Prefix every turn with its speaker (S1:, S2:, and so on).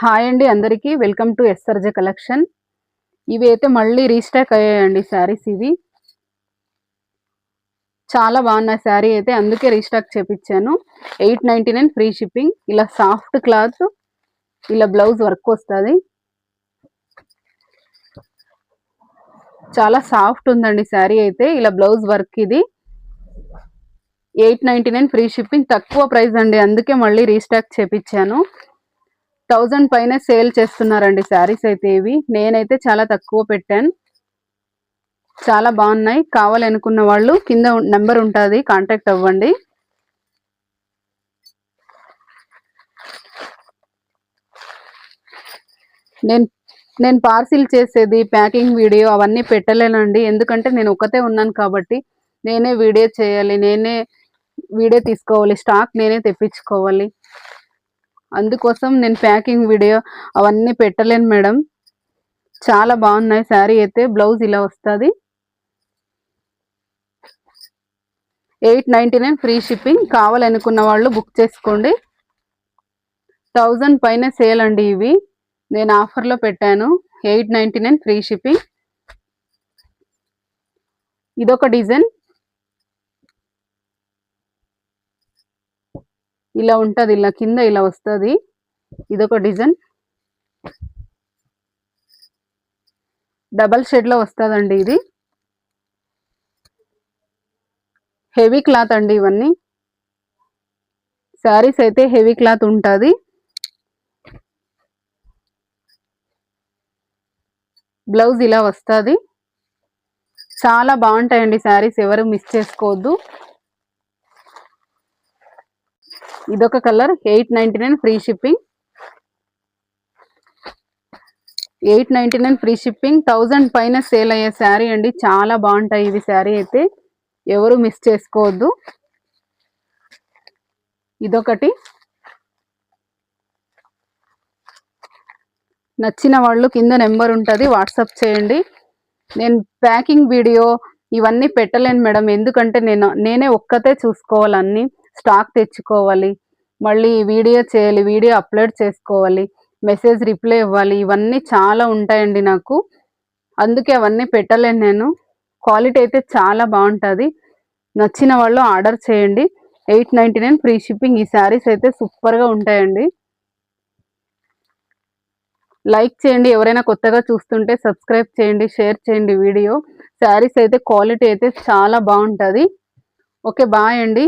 S1: Hi అండి అందరికీ welcome to SRJ collection. ఇవి అయితే మళ్ళీ రీస్టాక్ అయ్యాయండి శారీస్. ఇవి చాలా బాగున్నాయి శారీ అయితే, అందుకే రీస్టాక్ చేపించాను. 899 free shipping. ఇలా సాఫ్ట్ క్లాత్, ఇలా బ్లౌజ్ వర్క్ వస్తుంది. చాలా సాఫ్ట్ ఉందండి శారీ అయితే. ఇలా బ్లౌజ్ వర్క్ ఇది 899 ఫ్రీ షిప్పింగ్. తక్కువ ప్రైస్ అండి, అందుకే మళ్ళీ రీస్టాక్ చేపించాను. 1000 పైన సేల్ చేస్తున్నారండి శారీస్ అయితే. ఇవి నేనైతే చాలా తక్కువ పెట్టాను. చాలా బాగున్నాయి. కావాలనుకున్న వాళ్ళు కింద నెంబర్ ఉంటుంది, కాంటాక్ట్ అవ్వండి. నేను పార్సిల్ చేసేది, ప్యాకింగ్ వీడియో అవన్నీ పెట్టలేనండి. ఎందుకంటే నేను ఒక్కతే ఉన్నాను కాబట్టి నేనే వీడియో చేయాలి, నేనే వీడియో తీసుకోవాలి, స్టాక్ నేనే తెప్పించుకోవాలి. అందుకోసం నేను ప్యాకింగ్ వీడియో అవన్నీ పెట్టలేను మేడం. చాలా బాగున్నాయి శారీ అయితే. బ్లౌజ్ ఇలా వస్తుంది. 899 ఫ్రీ షిప్పింగ్. కావాలనుకున్న వాళ్ళు బుక్ చేసుకోండి. 1000 పైన సేల్ అండి ఇవి. నేను ఆఫర్లో పెట్టాను. 899 ఫ్రీ షిప్పింగ్. ఇదొక డిజైన్, ఇలా ఉంటుంది. ఇలా కింద ఇలా వస్తుంది. ఇదొక డిజైన్, డబల్ షేడ్లో వస్తుందండి. ఇది హెవీ క్లాత్ అండి. ఇవన్నీ శారీస్ అయితే హెవీ క్లాత్ ఉంటుంది. బ్లౌజ్ ఇలా వస్తుంది. చాలా బాగుంటాయండి శారీస్, ఎవరు మిస్ చేసుకోవద్దు. ఇదొక colour, 899 free shipping. 899 free shipping. 1000 పైన సేల్ అయ్యే శారీ అండి. చాలా బాగుంటాయి ఇవి శారీ అయితే, ఎవరు మిస్ చేసుకోవద్దు. ఇదొకటి. నచ్చిన వాళ్ళు కింద నెంబర్ ఉంటుంది, వాట్సాప్ చేయండి. నేను ప్యాకింగ్ వీడియో ఇవన్నీ పెట్టలేను మేడం, ఎందుకంటే నేనే ఒక్కతే చూసుకోవాలి. అన్నీ స్టాక్ తెచ్చుకోవాలి, మళ్ళీ వీడియో చేయాలి, వీడియో అప్లోడ్ చేసుకోవాలి, మెసేజ్ రిప్లై ఇవ్వాలి. ఇవన్నీ చాలా ఉంటాయండి నాకు, అందుకే అవన్నీ పెట్టలేను నేను. క్వాలిటీ అయితే చాలా బాగుంటుంది. నచ్చిన వాళ్ళు ఆర్డర్ చేయండి. 899 ఫ్రీ షిప్పింగ్. ఈ శారీస్ అయితే సూపర్గా ఉంటాయండి. లైక్ చేయండి, ఎవరైనా కొత్తగా చూస్తుంటే సబ్స్క్రైబ్ చేయండి, షేర్ చేయండి వీడియో. శారీస్ అయితే క్వాలిటీ అయితే చాలా బాగుంటుంది. ఓకే, బాయ్ అండి.